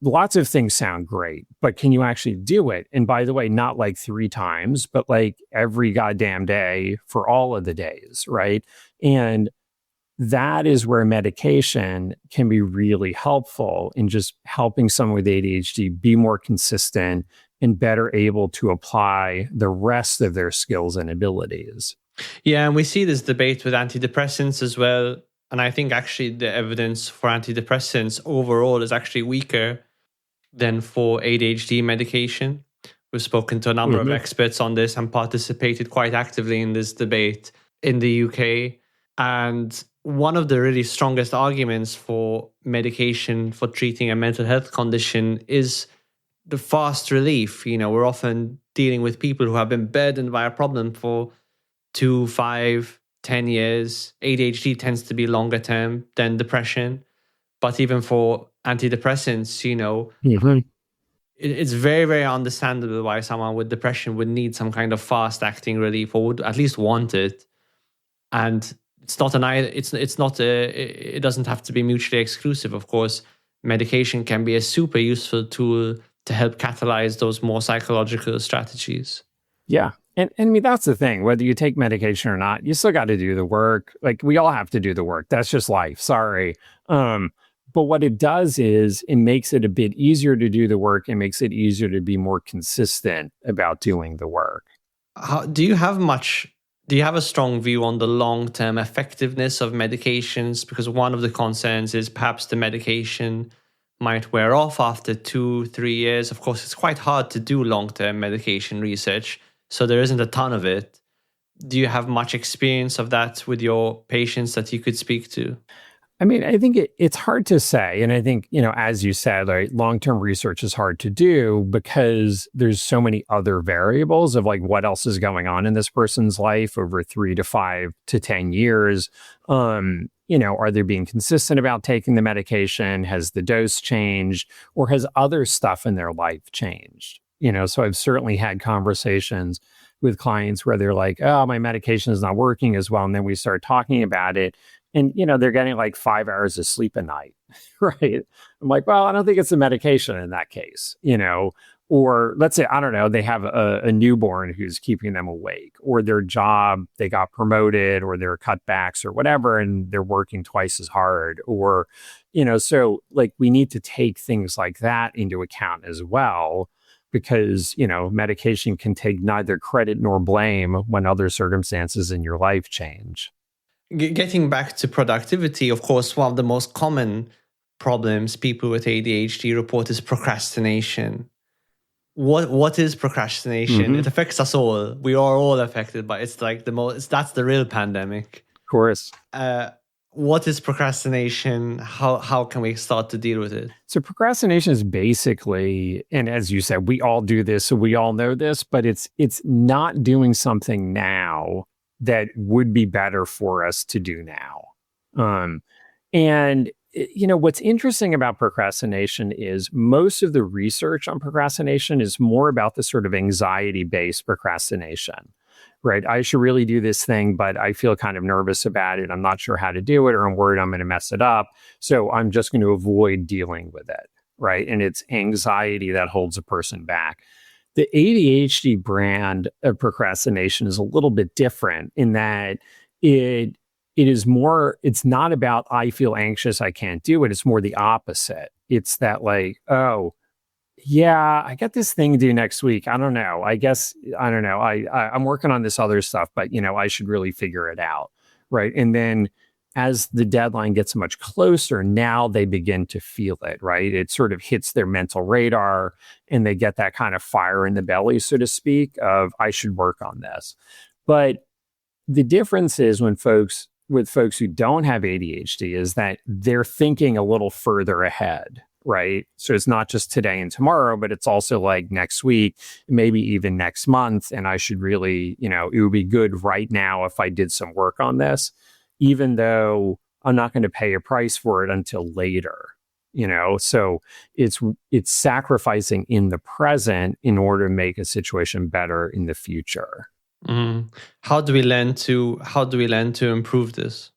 lots of things sound great, but can you actually do it? And by the way, not like 3 times, but like every goddamn day for all of the days, right? And that is where medication can be really helpful in just helping someone with ADHD be more consistent and better able to apply the rest of their skills and abilities. Yeah, and we see this debate with antidepressants as well. And I think actually the evidence for antidepressants overall is actually weaker than for ADHD medication, We've spoken to a number of experts on this and participated quite actively in this debate in the UK. And one of the really strongest arguments for medication for treating a mental health condition is the fast relief. We're often dealing with people who have been burdened by a problem for 2, 5, 10 years. ADHD tends to be longer term than depression. But even for antidepressants, it's very, very understandable why someone with depression would need some kind of fast acting relief or would at least want it. And it doesn't have to be mutually exclusive. Of course, medication can be a super useful tool to help catalyze those more psychological strategies. Yeah. And I mean, that's the thing, whether you take medication or not, you still got to do the work. Like, we all have to do the work. That's just life. Sorry. But what it does is it makes it a bit easier to do the work. It makes it easier to be more consistent about doing the work. Do you have a strong view on the long-term effectiveness of medications? Because one of the concerns is perhaps the medication might wear off after 2-3 years. Of course, it's quite hard to do long-term medication research, so there isn't a ton of it. Do you have much experience of that with your patients that you could speak to? I mean, I think it's hard to say. And I think, as you said, right, long-term research is hard to do because there's so many other variables of like what else is going on in this person's life over 3 to 5 to 10 years. Are they being consistent about taking the medication? Has the dose changed? Or has other stuff in their life changed? So I've certainly had conversations with clients where they're like, oh, my medication is not working as well. And then we start talking about it. And, they're getting like 5 hours of sleep a night, right? I'm like, well, I don't think it's the medication in that case, or let's say, I don't know, they have a newborn who's keeping them awake, or their job, they got promoted, or there are cutbacks or whatever, and they're working twice as hard, or, so like we need to take things like that into account as well. Because, medication can take neither credit nor blame when other circumstances in your life change. Getting back to productivity, of course, one of the most common problems people with ADHD report is procrastination. What is procrastination? It affects us all. We are all affected by it. It's like that's the real pandemic. Of course. What is procrastination? How can we start to deal with it? So procrastination is basically, and as you said, we all do this, so we all know this, but it's not doing something now that would be better for us to do now. What's interesting about procrastination is most of the research on procrastination is more about the sort of anxiety-based procrastination, right? I should really do this thing, but I feel kind of nervous about it. I'm not sure how to do it, or I'm worried I'm going to mess it up. So I'm just going to avoid dealing with it, right? And it's anxiety that holds a person back. The ADHD brand of procrastination is a little bit different in that it is more, it's not about I feel anxious, I can't do it. It's more the opposite. It's that like, oh, yeah, I got this thing due next week. I don't know. I don't know. I'm working on this other stuff, but I should really figure it out. Right. And then as the deadline gets much closer, now they begin to feel it, right? It sort of hits their mental radar and they get that kind of fire in the belly, so to speak, of I should work on this. But the difference is with folks who don't have ADHD is that they're thinking a little further ahead, right? So it's not just today and tomorrow, but it's also like next week, maybe even next month. And I should really, it would be good right now if I did some work on this, even though I'm not going to pay a price for it until later, So it's sacrificing in the present in order to make a situation better in the future. How do we learn to improve this?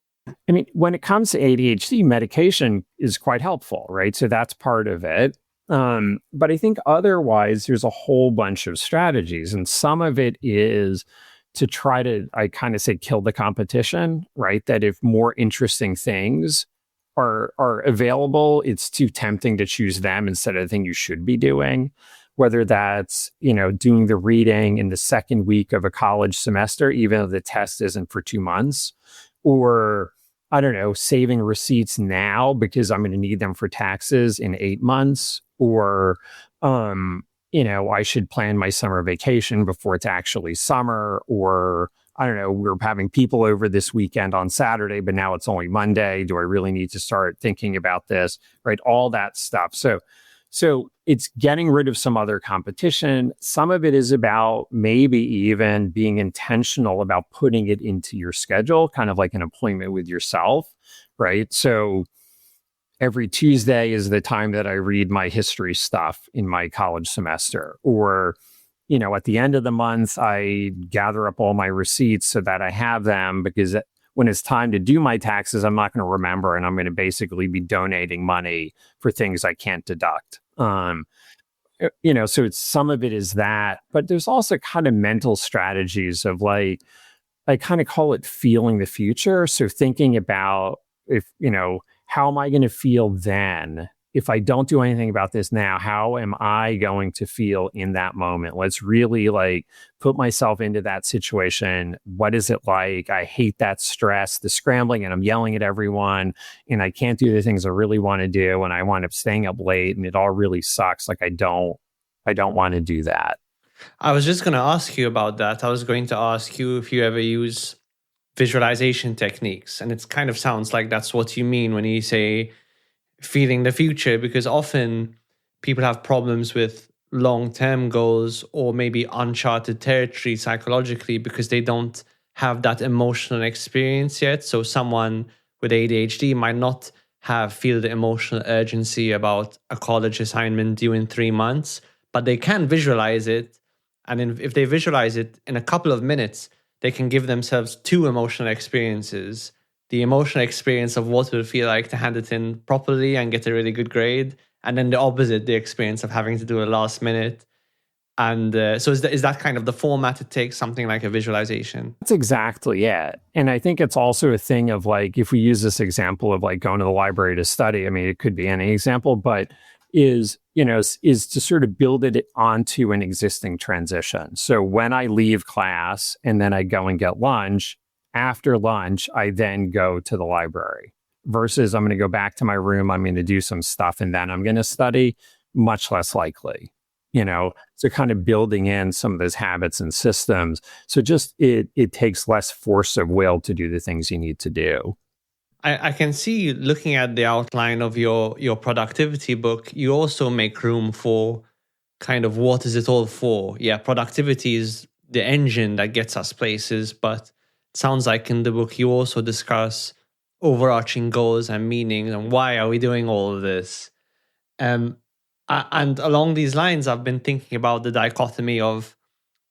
I mean, when it comes to ADHD, medication is quite helpful, right? So that's part of it. But I think otherwise, there's a whole bunch of strategies, and some of it is to try to, I kind of say, kill the competition, right? That if more interesting things are available, it's too tempting to choose them instead of the thing you should be doing. Whether that's, doing the reading in the second week of a college semester, even though the test isn't for 2 months, or I don't know, saving receipts now because I'm going to need them for taxes in 8 months, or, I should plan my summer vacation before it's actually summer, or I don't know, we're having people over this weekend on Saturday, but now it's only Monday. Do I really need to start thinking about this? Right? All that stuff. So it's getting rid of some other competition. Some of it is about maybe even being intentional about putting it into your schedule, kind of like an appointment with yourself, right? So every Tuesday is the time that I read my history stuff in my college semester. Or, at the end of the month, I gather up all my receipts so that I have them, because when it's time to do my taxes, I'm not going to remember, and I'm going to basically be donating money for things I can't deduct. So it's, some of it is that, but there's also kind of mental strategies of like, I kind of call it feeling the future. So thinking about how am I going to feel then? If I don't do anything about this now, how am I going to feel in that moment? Let's really like put myself into that situation. What is it like? I hate that stress, the scrambling, and I'm yelling at everyone, and I can't do the things I really want to do, and I wind up staying up late, and it all really sucks. Like I don't want to do that. I was just going to ask you about that. I was going to ask you if you ever use visualization techniques, and it kind of sounds like that's what you mean when you say feeling the future, because often people have problems with long-term goals or maybe uncharted territory psychologically because they don't have that emotional experience yet. So someone with ADHD might not feel the emotional urgency about a college assignment due in 3 months, but they can visualize it. And if they visualize it in a couple of minutes, they can give themselves 2 emotional experiences. The emotional experience of what it will feel like to hand it in properly and get a really good grade. And then the opposite, the experience of having to do it last minute. And so is that kind of the format it takes, something like a visualization? That's exactly it. And I think it's also a thing of like, if we use this example of like going to the library to study, I mean, it could be any example, but is to sort of build it onto an existing transition. So when I leave class and then I go and get lunch, after lunch, I then go to the library versus I'm going to go back to my room, I'm going to do some stuff, and then I'm going to study. Much less likely, so kind of building in some of those habits and systems. So just it takes less force of will to do the things you need to do. I can see, looking at the outline of your productivity book, you also make room for kind of what is it all for? Yeah, productivity is the engine that gets us places, but it sounds like in the book you also discuss overarching goals and meanings and why are we doing all of this? And along these lines, I've been thinking about the dichotomy of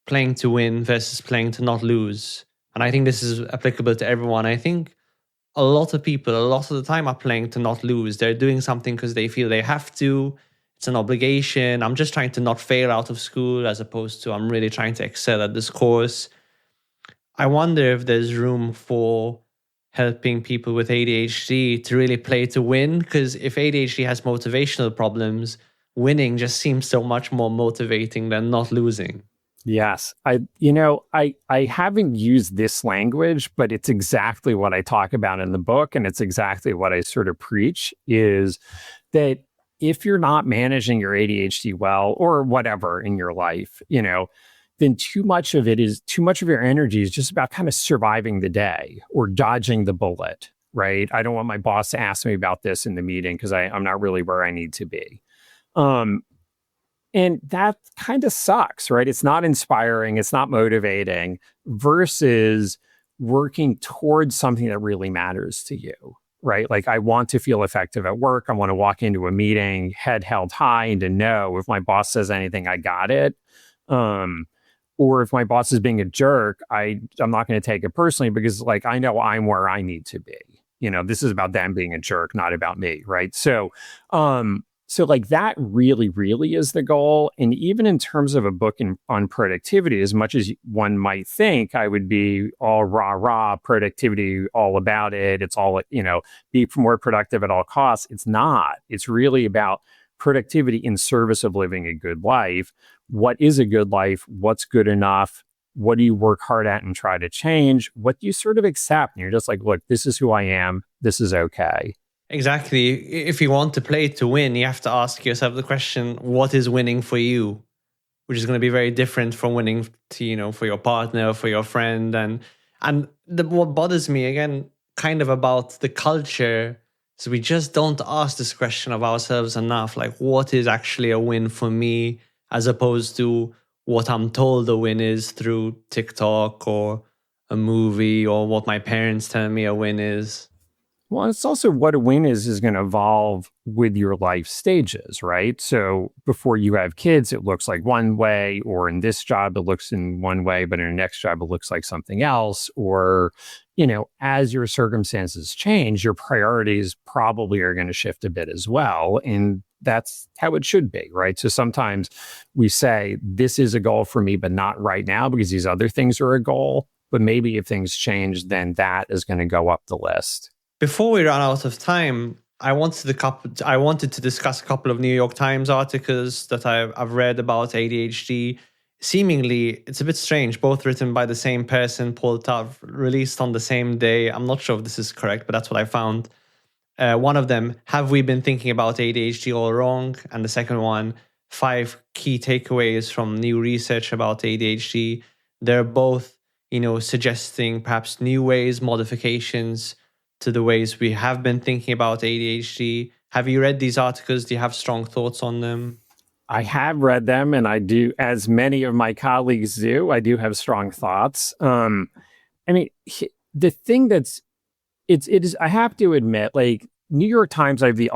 playing to win versus playing to not lose. And I think this is applicable to everyone. I think a lot of people, a lot of the time, are playing to not lose. They're doing something because they feel they have to. It's an obligation. I'm just trying to not fail out of school, as opposed to I'm really trying to excel at this course. I wonder if there's room for helping people with ADHD to really play to win, because if ADHD has motivational problems, winning just seems so much more motivating than not losing. Yes. I haven't used this language, but it's exactly what I talk about in the book. And it's exactly what I sort of preach, is that if you're not managing your ADHD well, or whatever in your life, then too much of your energy is just about kind of surviving the day or dodging the bullet, right? I don't want my boss to ask me about this in the meeting because I'm not really where I need to be. And that kind of sucks, right? It's not inspiring. It's not motivating, versus working towards something that really matters to you, right? Like, I want to feel effective at work. I want to walk into a meeting, head held high, and to know if my boss says anything, I got it. Or if my boss is being a jerk, I'm not going to take it personally, because like, I know I'm where I need to be. This is about them being a jerk, not about me, right? So like, that really, really is the goal. And even in terms of a book on productivity, as much as one might think I would be all rah, productivity, all about it, it's all, be more productive at all costs. It's not. It's really about productivity in service of living a good life. What is a good life? What's good enough? What do you work hard at and try to change? What do you sort of accept? And you're just like, look, this is who I am. This is okay. Exactly. If you want to play to win, you have to ask yourself the question, what is winning for you? which is going to be very different from winning to, for your partner, for your friend. What bothers me again, kind of about the culture, is we just don't ask this question of ourselves enough. Like, what is actually a win for me, as opposed to what I'm told a win is through TikTok or a movie, or what my parents tell me a win is. Well, it's also what a win is going to evolve with your life stages, right? So before you have kids, it looks like one way, or in this job, it looks in one way, but in the next job, it looks like something else. Or, as your circumstances change, your priorities probably are going to shift a bit as well. And that's how it should be, right? So sometimes we say, this is a goal for me, but not right now because these other things are a goal. But maybe if things change, then that is going to go up the list. Before we run out of time, I wanted to discuss a couple of New York Times articles that I've read about ADHD. Seemingly, it's a bit strange, both written by the same person, Paul Tuff, released on the same day. I'm not sure if this is correct, but that's what I found. One of them, have we been thinking about ADHD all wrong? And the second one, 5 key takeaways from new research about ADHD. They're both, suggesting perhaps new ways, modifications to the ways we have been thinking about ADHD. Have you read these articles? Do you have strong thoughts on them? I have read them, and I do, as many of my colleagues do, I do have strong thoughts. The thing it is, I have to admit, like, New York Times, I have the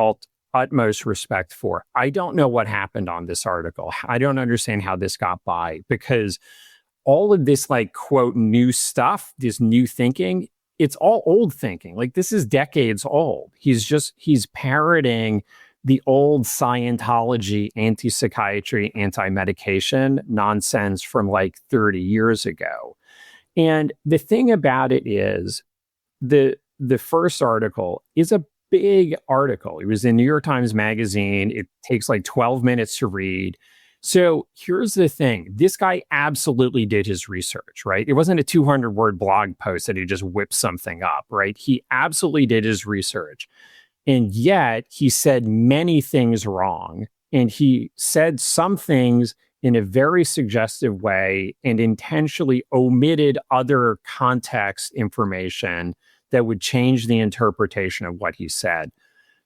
utmost respect for. I don't know what happened on this article. I don't understand how this got by, because all of this, like, quote, new stuff, this new thinking, it's all old thinking. Like, this is decades old. He's parroting the old Scientology, anti-psychiatry, anti-medication nonsense from like 30 years ago. And the thing about it is, the first article is a big article. It was in New York Times Magazine. It takes like 12 minutes to read. So here's the thing. This guy absolutely did his research, right? It wasn't a 200-word blog post that he just whipped something up, right? He absolutely did his research. And yet he said many things wrong. And he said some things in a very suggestive way and intentionally omitted other context information that would change the interpretation of what he said.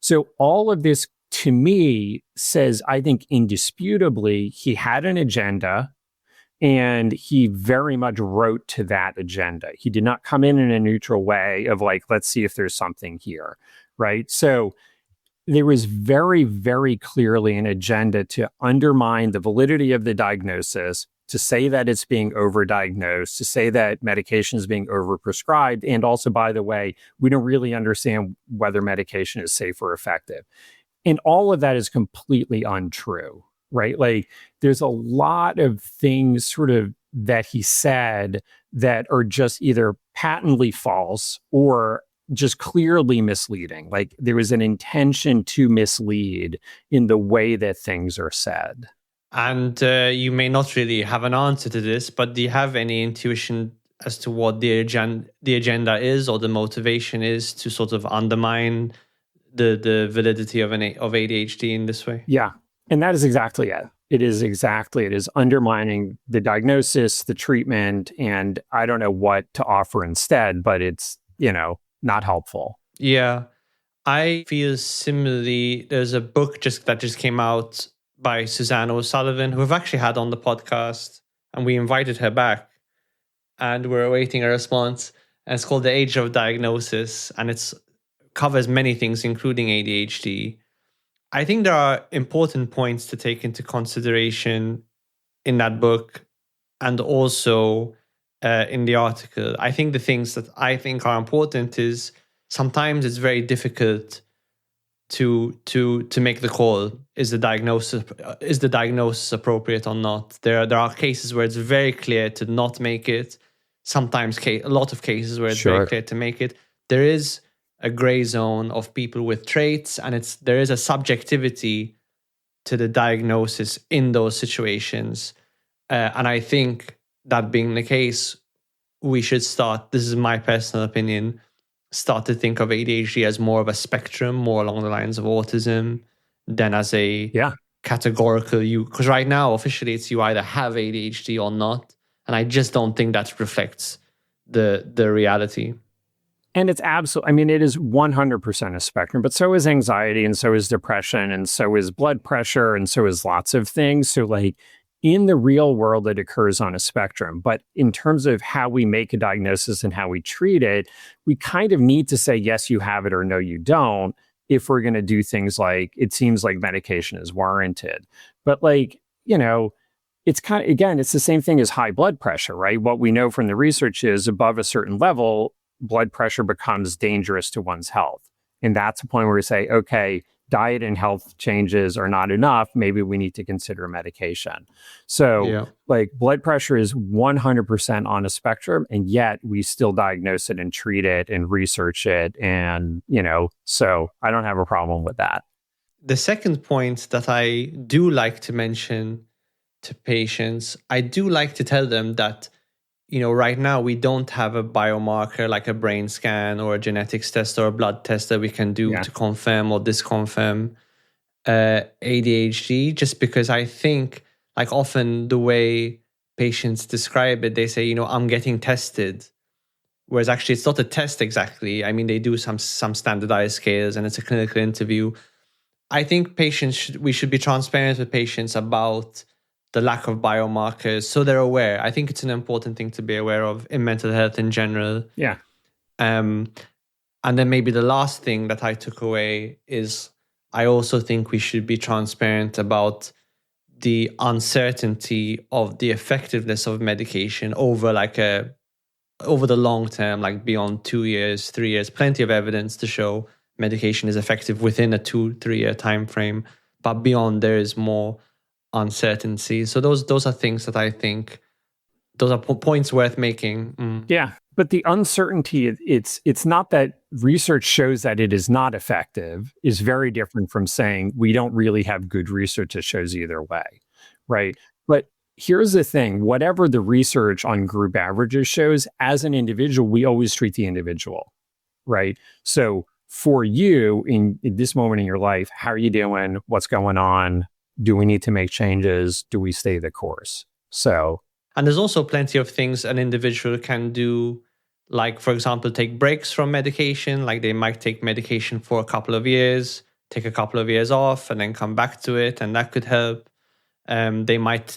So all of this, to me, says, I think indisputably, he had an agenda and he very much wrote to that agenda. He did not come in a neutral way of like, let's see if there's something here, right? So there was very, very clearly an agenda to undermine the validity of the diagnosis, to say that it's being overdiagnosed, to say that medication is being overprescribed. And also, by the way, we don't really understand whether medication is safe or effective. And all of that is completely untrue, right? Like, there's a lot of things sort of that he said that are just either patently false or just clearly misleading. Like, there was an intention to mislead in the way that things are said. And you may not really have an answer to this, but do you have any intuition as to what the agenda is, or the motivation is to sort of undermine the validity of ADHD in this way? Yeah. And that is exactly it. It is undermining the diagnosis, the treatment, and I don't know what to offer instead, but it's, not helpful. Yeah. I feel similarly. There's a book that just came out by Suzanne O'Sullivan, who we've actually had on the podcast, and we invited her back, and we're awaiting a response. And it's called The Age of Diagnosis, and it covers many things, including ADHD. I think there are important points to take into consideration in that book, and also in the article. I think the things that I think are important is sometimes it's very difficult to make the call. Is the diagnosis appropriate or not? There are cases where it's very clear to not make it. Sometimes a lot of cases where it's very clear to make it. There is a gray zone of people with traits, and there is a subjectivity to the diagnosis in those situations. And I think that being the case, we should start, this is my personal opinion, start to think of ADHD as more of a spectrum, more along the lines of autism, than as a categorical, because right now officially it's you either have ADHD or not, and I just don't think that reflects the reality. And it's absolutely, I mean, it is 100% a spectrum, but so is anxiety, and so is depression, and so is blood pressure, and so is lots of things. So like in the real world, it occurs on a spectrum. But in terms of how we make a diagnosis and how we treat it, we kind of need to say, yes, you have it, or no, you don't, if we're going to do things like, it seems like medication is warranted. But like, you know, it's kind of, again, it's the same thing as high blood pressure, right? What we know from the research is above a certain level, blood pressure becomes dangerous to one's health. And that's a point where we say, okay, diet and health changes are not enough. Maybe we need to consider medication. So like blood pressure is 100% on a spectrum, and yet we still diagnose it and treat it and research it. And, you know, so I don't have a problem with that. The second point that I do like to mention to patients, I do like to tell them that, you know, right now we don't have a biomarker like a brain scan or a genetics test or a blood test that we can do to confirm or disconfirm ADHD, just because I think like often the way patients describe it, they say, you know, I'm getting tested. Whereas actually it's not a test exactly. I mean, they do some standardized scales and it's a clinical interview. I think we should be transparent with patients about the lack of biomarkers, so they're aware. I think it's an important thing to be aware of in mental health in general. Yeah. And then maybe the last thing that I took away is I also think we should be transparent about the uncertainty of the effectiveness of medication over the long term, like beyond 2 years, 3 years. Plenty of evidence to show medication is effective within a 2-3 year time frame, but beyond there is more uncertainty. So those are things that I think those are points worth making. Yeah, but the uncertainty, it's not that research shows that it is not effective, is very different from saying we don't really have good research that shows either way, right? But here's the thing, whatever the research on group averages shows, as an individual, we always treat the individual, right? So for you in this moment in your life, how are you doing? What's going on? Do we need to make changes? Do we stay the course? And there's also plenty of things an individual can do, like, for example, take breaks from medication. Like they might take medication for a couple of years, take a couple of years off, and then come back to it, and that could help. They might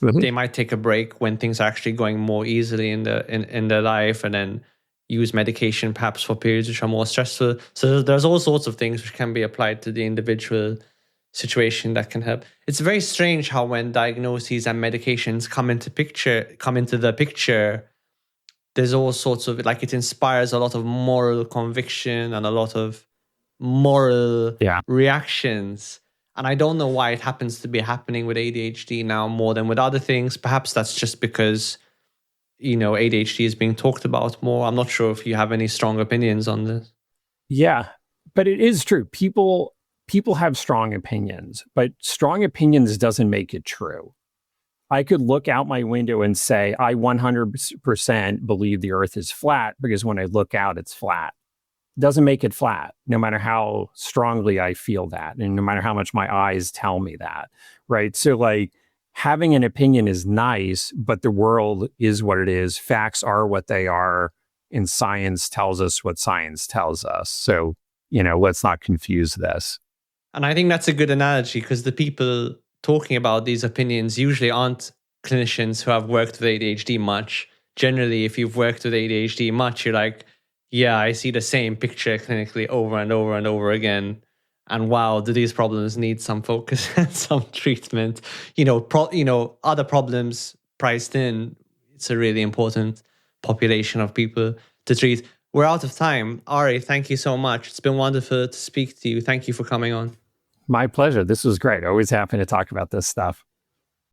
take a break when things are actually going more easily in their life, and then use medication perhaps for periods which are more stressful. So there's all sorts of things which can be applied to the individual situation that can help. It's very strange how when diagnoses and medications come into the picture, there's all sorts of, like, it inspires a lot of moral conviction and a lot of moral reactions. And I don't know why it happens to be happening with ADHD now more than with other things. Perhaps that's just because, you know, ADHD is being talked about more. I'm not sure if you have any strong opinions on this. Yeah, but it is true. People have strong opinions, but strong opinions doesn't make it true. I could look out my window and say, I 100% believe the earth is flat because when I look out, it's flat. It doesn't make it flat, no matter how strongly I feel that, and no matter how much my eyes tell me that, right? So like having an opinion is nice, but the world is what it is. Facts are what they are, and science tells us what science tells us. So, you know, let's not confuse this. And I think that's a good analogy, because the people talking about these opinions usually aren't clinicians who have worked with ADHD much. Generally, if you've worked with ADHD much, you're like, yeah, I see the same picture clinically over and over and over again. And wow, do these problems need some focus and some treatment? Other problems priced in. It's a really important population of people to treat. We're out of time. Ari, thank you so much. It's been wonderful to speak to you. Thank you for coming on. My pleasure. This was great. Always happy to talk about this stuff.